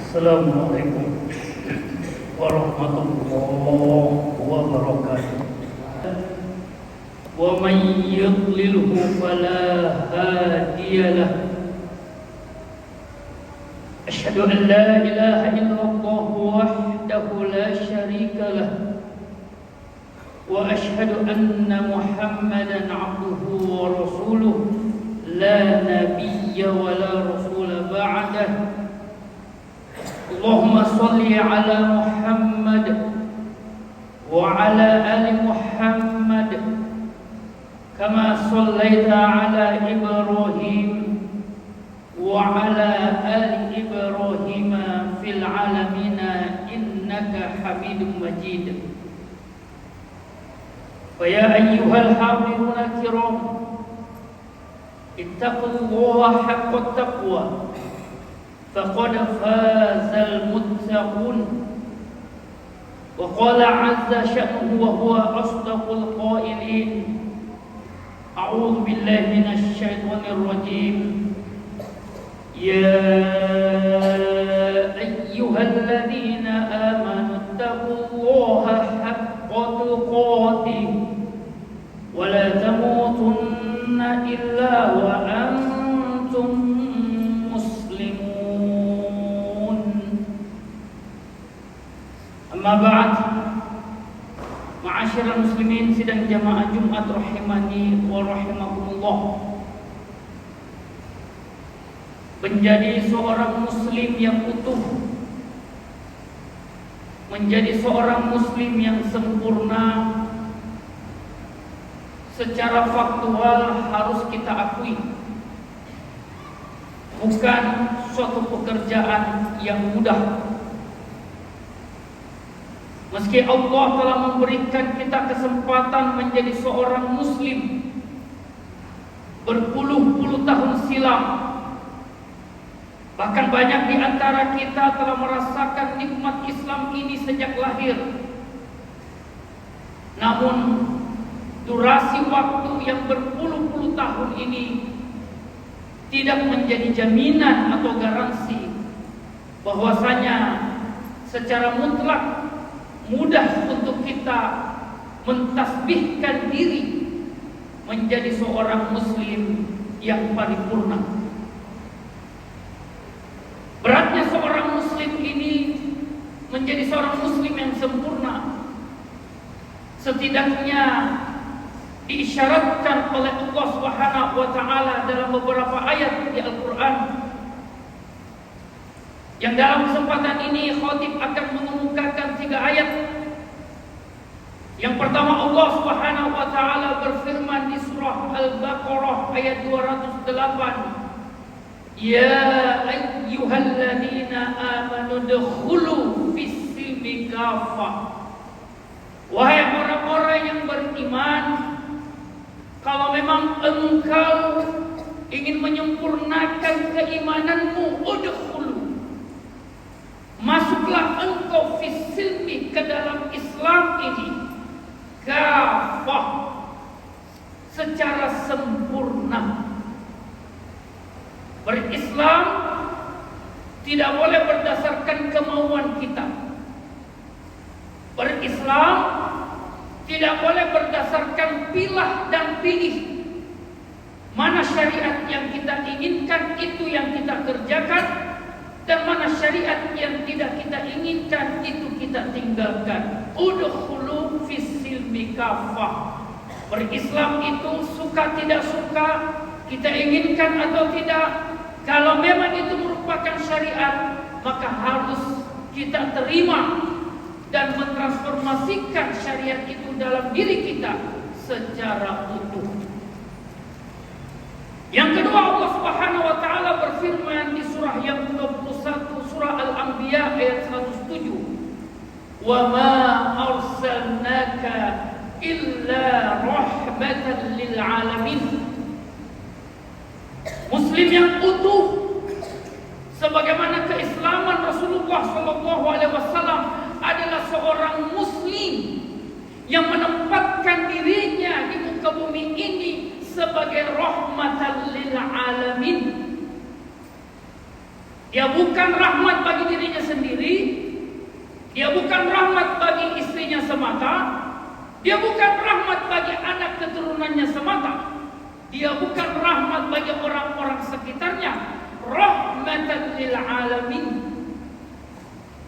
Assalamualaikum warahmatullahi wabarakatuh. Wa man yudlilhu fala hadiyalah. Asyhadu an la ilaha illallah wahdahu la syarika lah. Wa asyhadu anna Muhammadan abduhu wa rasuluh la nabiyya wa la rasula ba'dah. Allahumma salli ala Muhammad wa ala ali Muhammad kama sallaita ala Ibrahim wa ala ali Ibrahim fil alamin innaka Hamidum Majid. Wa ya ayyuhal hadirun kiram, ittaqullaha haqqa taqwa faqad fazal muttaqun. Wa qala azza sha'nuhu wa huwa asdaqul qailin. A'udzu billahi minasy syaithanir rajim. Ya ayyuhalladzina amanu taqullaha haqqa tuqatih wa la tamutunna illa wa antum muslimun. Amma ba'd. Ma'asyiral muslimin sidang jamaah Jumat rahimani wa rahimakumullah. Menjadi seorang muslim yang utuh, menjadi seorang muslim yang sempurna secara faktual harus kita akui bukan suatu pekerjaan yang mudah. Meski Allah telah memberikan kita kesempatan menjadi seorang muslim berpuluh-puluh tahun silam, bahkan banyak di antara kita telah merasakan nikmat Islam ini sejak lahir. Namun durasi waktu yang berpuluh-puluh tahun ini tidak menjadi jaminan atau garansi bahwasanya secara mutlak mudah untuk kita mentasbihkan diri menjadi seorang muslim yang paripurna. Beratnya seorang muslim ini menjadi seorang muslim yang sempurna setidaknya diisyaratkan oleh Allah Subhanahu wa taala dalam beberapa ayat di Al-Qur'an. Yang dalam kesempatan ini khatib akan mengemukakan 3 ayat. Yang pertama, Allah Subhanahu wa taala berfirman di surah Al-Baqarah ayat 208. Ya ayyuhalladzina amanu dkhulu fis-silmi kaffah. Wahai orang-orang yang beriman, kalau memang engkau ingin menyempurnakan keimananmu, udkhulu, masuklah engkau fis-silmi ke dalam Islam ini kafah, secara sempurna. Berislam tidak boleh berdasarkan kemauan kita. Berislam tidak boleh berdasarkan pilah dan pilih. Mana syariat yang kita inginkan itu yang kita kerjakan, dan mana syariat yang tidak kita inginkan itu kita tinggalkan. Udkhulu fis-silmi kafah. Berislam itu suka tidak suka, kita inginkan atau tidak, kalau memang itu merupakan syariat, maka harus kita terima dan mentransformasikan syariat itu dalam diri kita secara utuh. Yang kedua, Allah Subhanahu wa taala berfirman di surah yang 21, surah Al-Anbiya ayat 107. Wa ma arsalnaka illa rahmatan lil alamin. Muslim yang utuh sebagaimana keislaman Rasulullah sallallahu alaihi wasallam adalah seorang muslim yang menempatkan dirinya di muka bumi ini sebagai rahmatan lil alamin. Dia bukan rahmat bagi dirinya Dia bukan rahmat bagi anak keturunannya semata. Dia bukan rahmat bagi orang-orang sekitarnya. Rahmatan lil alamin.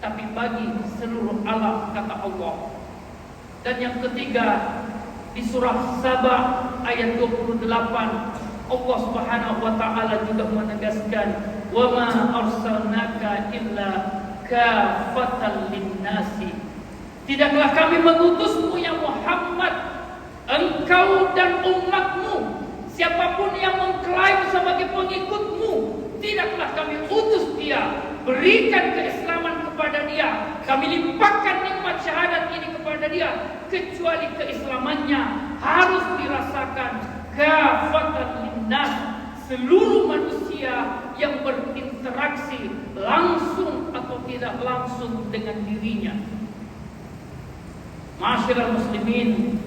Tapi bagi seluruh alam, kata Allah. Dan yang ketiga, di surah Saba ayat 28, Allah Subhanahu wa taala juga menegaskan, "Wa ma arsalnaka illa kafatan lin-nasi." Tidaklah kami mengutusmu ya Muhammad, engkau dan umatmu, siapapun yang mengklaim sebagai pengikutmu, tidaklah kami utus dia, berikan keislaman kepada dia, kami limpahkan nikmat syahadat ini kepada dia, kecuali keislamannya harus dirasakan kafatan linnas, seluruh manusia yang berinteraksi langsung atau tidak langsung dengan dirinya. Ma'asyiral muslimin,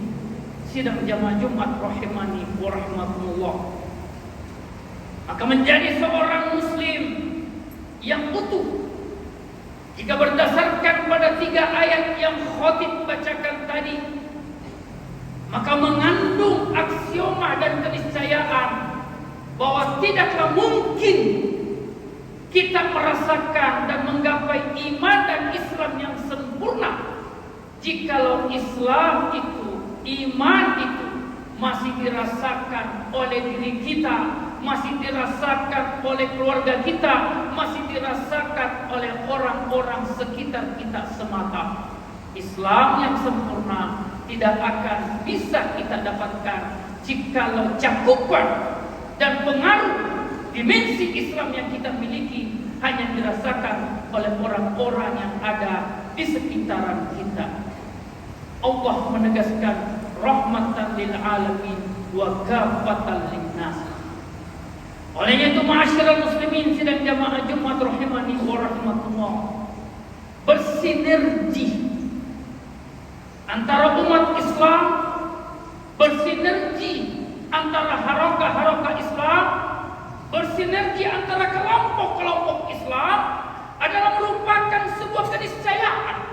sidang jamaah Jumat rahimani wa rahmatullah. Maka menjadi seorang muslim yang utuh, jika berdasarkan pada 3 ayat yang khotib bacakan tadi, maka mengandung aksioma dan keniscayaan bahwa tidaklah mungkin kita merasakan dan menggapai iman dan Islam yang sempurna jikalau Islam itu, iman itu masih dirasakan oleh diri kita, masih dirasakan oleh keluarga kita, masih dirasakan oleh orang-orang sekitar kita semata. Islam yang sempurna tidak akan bisa kita dapatkan jikalau cakupan dan pengaruh dimensi Islam yang kita miliki hanya dirasakan oleh orang-orang yang ada di sekitaran kita. Allah menegaskan rahmatan lil alamin wa kafatan linnas. Oleh itu ma'asyiral muslimin sidang jamaah Jumat rahimani wa rahmatullah, bersinergi antara umat Islam, bersinergi antara harakah-harakah Islam, bersinergi antara kelompok-kelompok Islam adalah merupakan sebuah keniscayaan.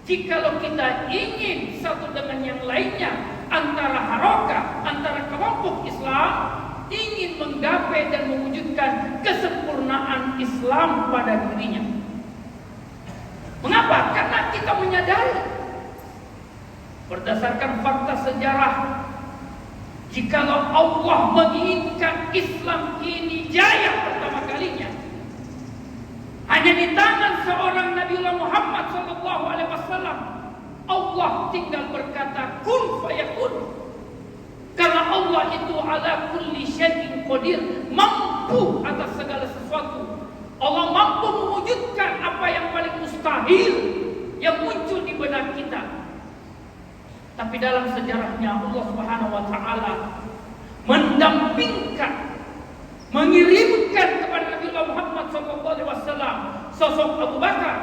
Jikalau kita ingin satu dengan yang lainnya, antara harakah, antara kelompok Islam, ingin menggapai dan mewujudkan kesempurnaan Islam pada dirinya. Mengapa? Karena kita menyadari berdasarkan fakta sejarah, jikalau Allah menginginkan Islam ini jaya pertama kalinya, hanya di tangan seorang Nabiullah Muhammad SAW. Allah tinggal berkata kun fayakun. Karena Allah itu ala kulli syai'in qadir, mampu atas segala sesuatu. Allah mampu mewujudkan apa yang paling mustahil yang muncul di benak kita. Tapi dalam sejarahnya Allah Subhanahu wa taala mendampingkan, mengirimkan kepada Nabi Muhammad SAW sosok Abu Bakar,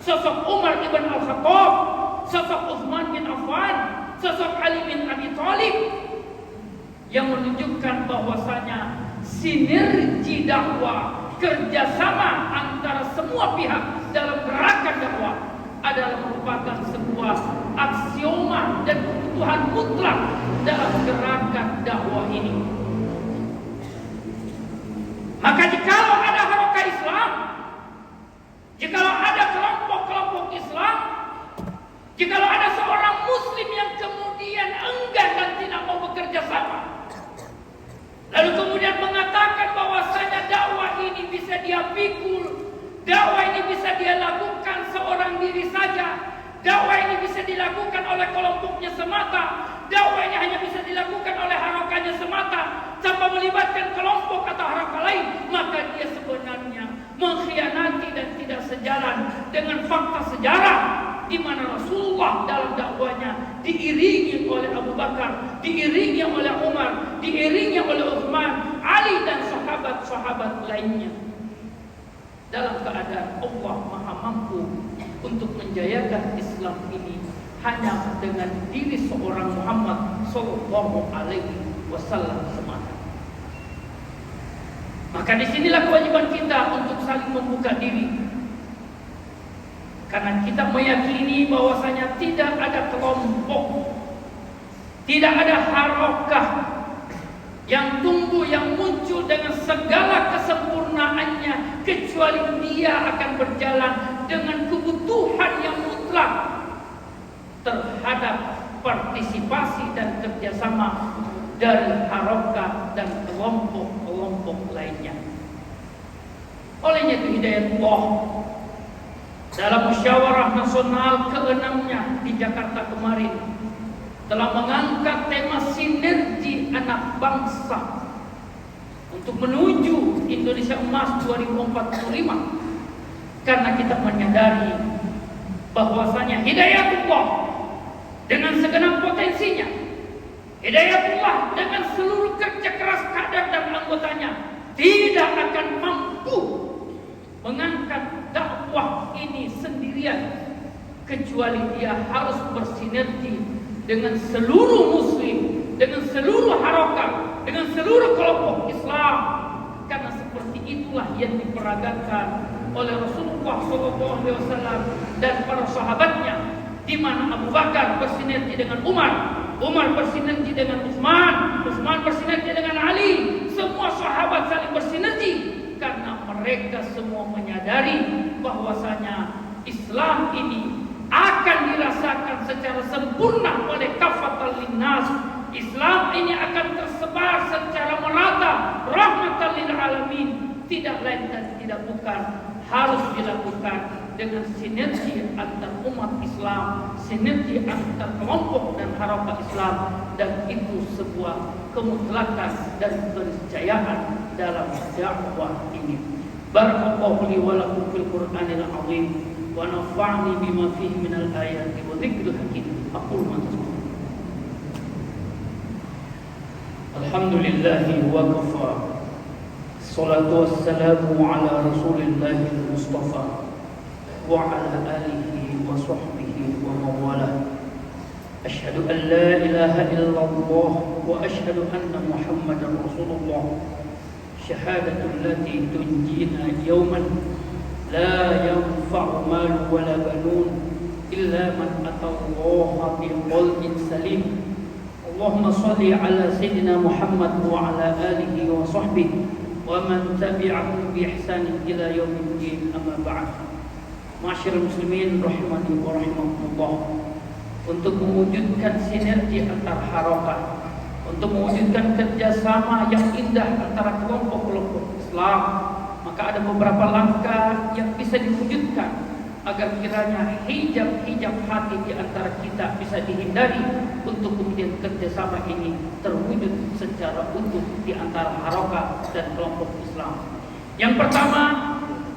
sosok Umar ibn Al-Khattab, sosok Utsman bin Affan, sosok Ali bin Abi Thalib, yang menunjukkan bahwasanya sinergi dakwah, kerjasama antara semua pihak dalam gerakan dakwah adalah merupakan sebuah aksioma dan kebutuhan mutlak dalam gerakan dakwah ini. Maka jikalau ada harakah Islam, jikalau ada kelompok-kelompok Islam, jikalau ada seorang muslim yang kemudian enggan dan tidak mau bekerja sama, lalu kemudian mengatakan bahwasanya dakwah ini bisa dia pikul, dakwah ini bisa dia lakukan seorang diri saja, dakwah ini bisa dilakukan oleh kelompoknya semata, dakwah ini hanya bisa dilakukan oleh harakahnya semata tanpa melibatkan kelompok atau harakah lain, maka dia sebenarnya mengkhianati dan tidak sejalan dengan fakta sejarah di mana Rasulullah dalam dakwanya diiringi oleh Abu Bakar, diiringi oleh Umar, diiringi oleh Utsman, Ali dan sahabat-sahabat lainnya. Dalam keadaan Allah Maha mampu untuk menjayakan Islam ini hanya dengan diri seorang Muhammad sallallahu alaihi wasallam semata. Maka disinilah kewajiban kita untuk saling membuka diri, karena kita meyakini bahwasanya tidak ada kelompok Tidak ada harokah yang tumbuh, yang muncul dengan segala kesempurnaannya, kecuali dia akan berjalan dengan kebutuhan yang mutlak terhadap partisipasi dan kerjasama dari harokah dan kelompok-kelompok lainnya. Olehnya itu hidayatullah dalam musyawarah nasional ke-6-nya di Jakarta kemarin telah mengangkat tema sinergi anak bangsa untuk menuju Indonesia Emas 2045, karena kita menyadari bahwasanya hidayatullah dengan segenap potensinya, hidayatullah dengan seluruh kerja keras kader dan anggotanya tidak akan mampu mengangkat dakwah ini sendirian, kecuali dia harus bersinergi dengan seluruh muslim, dengan seluruh harokah, dengan seluruh kelompok Islam. Karena seperti itulah yang diperagakan oleh Rasulullah SAW dan para sahabatnya, di mana Abu Bakar bersinergi dengan Umar, Umar bersinergi dengan Utsman, Utsman bersinergi dengan Ali. Semua sahabat saling bersinergi karena mereka semua menyadari bahwasanya Islam ini akan dirasakan secara sempurna oleh kafatal linnas. Islam ini akan tersebar secara merata, rahmatan lil alamin. Tidak lain dan tidak bukan, harus dilakukan dengan sinergi antar umat Islam, sinergi antar kelompok dan harokah Islam, dan itu sebuah kemutlakan dan keniscayaan dalam dakwah ini. Barakallahu li wa lakum fil Qur'anil azim wa nafa'ni bima fihi minal ayati wa dzikril hakim. Aqulu ma tasma'un. Alhamdulillahi wa kafa. Salatu wassalamu ala Rasulillahil Mustafa wa ala alihi wa sahbihi wa mawalah. Asyhadu an la ilaha illallah wa asyhadu anna Muhammadar Rasulullah. Syahadatul lati tunjina yawman la yanfa'u malu wa la banun illa man atallaha bi qalbin salim. Allahumma salli ala sayyidina Muhammad wa ala alihi wa sahbihi wa man tabi'ahum bi ihsanin ila yaumiddin, amma ba'd. Ma'asyiral muslimin rahimani wa rahimakumullah. Untuk mewujudkan sinergi antar harokah, untuk mewujudkan kerjasama yang indah antara kelompok-kelompok Islam, maka ada beberapa langkah yang bisa diwujudkan agar kiranya hijab-hijab hati di antara kita bisa dihindari, untuk kemudian kerjasama ini terwujud secara utuh di antara harokah dan kelompok Islam. Yang pertama,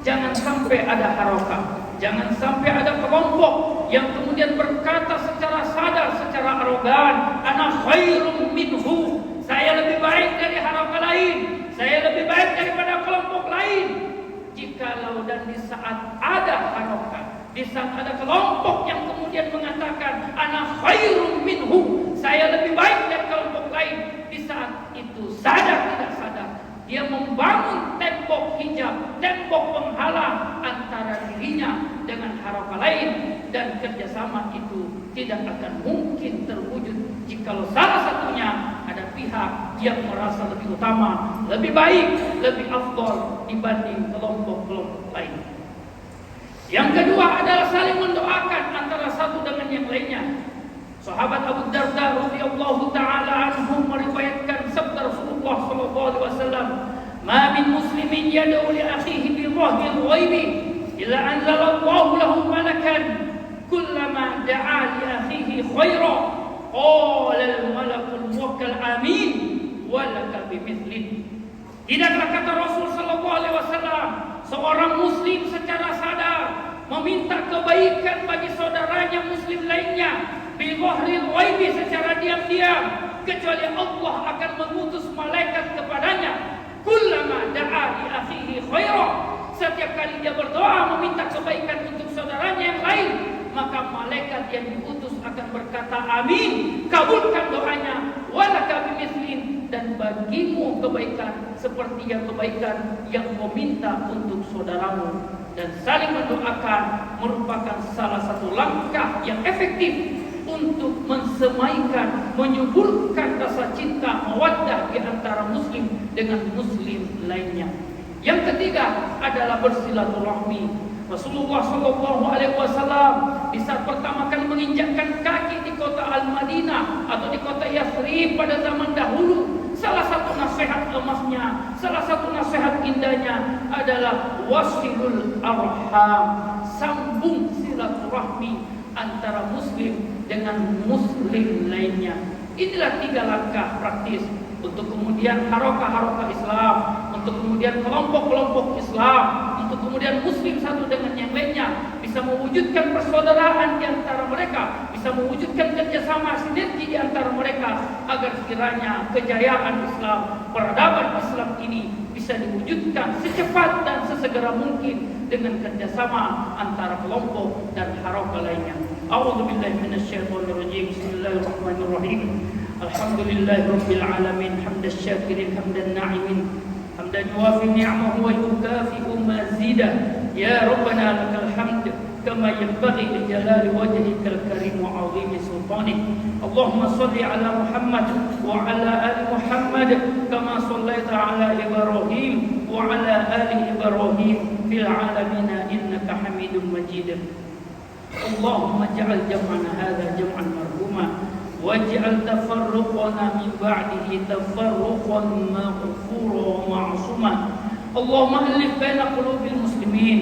jangan sampai ada harokah, jangan sampai ada kelompok yang kemudian berkata secara sadar, secara arogan, ana khairum minhu, saya lebih baik dari harokah lain, saya lebih baik daripada kelompok lain. Jikalau dan di saat ada harokah, di saat ada kelompok yang kemudian mengatakan ana khairum minhu, saya lebih baik dari kelompok lain, di saat itu sadar tidak sadar dia membangun tembok hijab, tembok penghalang antara dirinya dengan harokah lain, dan kerjasama itu tidak akan mungkin terwujud jikalau salah satunya ada pihak yang merasa lebih utama, lebih baik, lebih afdal dibanding kelompok-kelompok lain. Yang kedua adalah saling mendoakan antara satu dengan yang lainnya. Sahabat Abu Darda radhiyallahu taala anhu meriwayatkan sabda Rasulullah sallallahu alaihi wasallam, "Ma min muslimin yad'u li akhihi bi dhahiril ghaibi illa anzalallahu lahu malakan kullama da'a li akhihi khaira qala al-malakul muwakkal amin wa laka bimithlih." Tidaklah kata Rasul sallallahu alaihi wasallam, seorang muslim secara sadar meminta kebaikan bagi saudaranya muslim lainnya bi dhahril ghaibi, secara diam-diam, kecuali Allah akan mengutus malaikat kepadanya kullama da'a li akhihi khaira, setiap kali dia berdoa meminta kebaikan untuk saudaranya yang lain, maka malaikat yang diutus akan berkata amin, kabulkan doanya, walaka bimithlin, dan bagimu kebaikan seperti yang kebaikan yang kau minta untuk saudaramu. Dan saling mendoakan merupakan salah satu langkah yang efektif untuk mensemaikan, menyuburkan rasa cinta mawaddah di antara muslim dengan muslim lainnya. Yang ketiga adalah bersilaturahmi. Rasulullah SAW di saat pertama kali menginjakkan kaki di kota Al-Madinah atau di kota Yathrib pada zaman dahulu, salah satu nasihat emasnya, salah satu nasihat indahnya adalah wasilul arham, sambung silaturahmi antara muslim dengan muslim lainnya. Inilah 3 langkah praktis untuk kemudian harokah-harokah Islam, untuk kemudian kelompok-kelompok Islam, untuk kemudian muslim satu dengan yang lainnya bisa mewujudkan persaudaraan di antara mereka, bisa mewujudkan kerjasama sinergi di antara mereka, agar sekiranya kejayaan Islam, peradaban Islam ini bisa diwujudkan secepat dan sesegera mungkin dengan kerjasama antara kelompok dan harokah lainnya. A'udzubillahi minasyaitonirrajim. Bismillahirrahmanirrahim. Alhamdulillahi rabbil alamin, hamdasy syakirin hamdan na'imin, hamdan yuwafi ni'amahu wa yukafi'u mazidah. Ya rabbana lakal hamd kama yanbaghi li jalali wajhikal karim wa 'azimi sultanik. Allahumma shalli ala Muhammad wa ala ali Muhammad kama shallaita ala Ibrahim wa ala ali Ibrahim fil alamin innaka Hamidum Majid. Allahumma ij'al jam'ana hadha jam'an marhuma waj'al tafarruqana min ba'dihi tafarruqan maghfura ma'suma. Allahumma alif baina qulubil muslimin,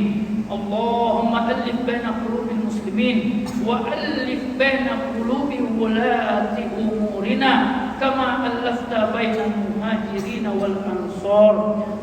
Allahumma alif baina qulubil muslimin wa alif baina qulubi wulati umurina kama alafta bainal muhajirin wal ansar.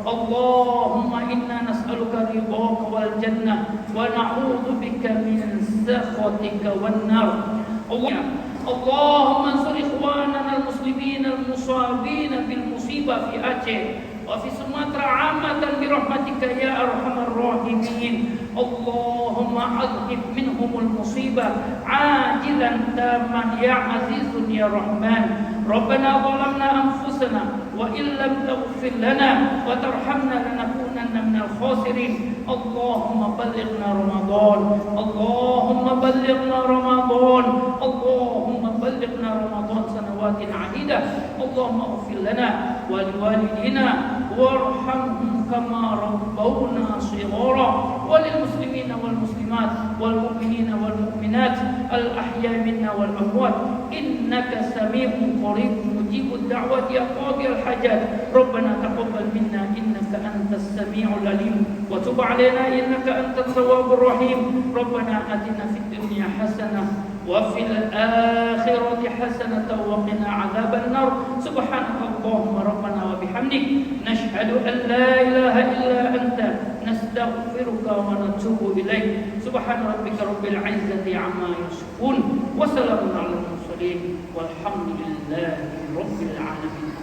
Allahumma inna nas'aluka ridhaka wal jannah wa na'udzu bika min sakhatika wan nar. Allahumma ansur ikhwanana al-muslimin al-musabin bil musibah fi Aceh wa fi Sumatra 'amatan bi rahmatika ya arhamar rahimin. Allahumma adhib minhumul musibah ajilan tamman ya azizun ya rahman. Rabbana zalamna anfusana wa illam taghfir lana wa tarhamna lanakunanna minal khasirin. Allahumma ballighna Ramadan, Allahumma ballighna Ramadan, Allahumma ballighna Ramadan sanawatin adidah. Allahumma ighfir lana wa liwalidina warhamhum kama rabbawna shighara wa lil muslimina wal muslimat wal mu'minina wal mu'minat al ahya minna wal amwat innaka sami'un qarib mujibud da'wati ya qadil hajat. Rabbana taqabbal minna innaka antas sami'ul alim wa tub 'alaina innaka antat tawwabur rahim. Rabbana atina fid dunya hasanah wa fil akhirati hasanatan wa qina 'adzaban nar. Subhanakallahumma rabbana wa bihamdik nashhadu an la ilaha illa anta nastaghfiruka wa natubu ilaik. Subhana rabbika rabbil 'izzati 'amma yasifun wa salamun 'alal mursalin walhamdulillahi rabbil 'alamin.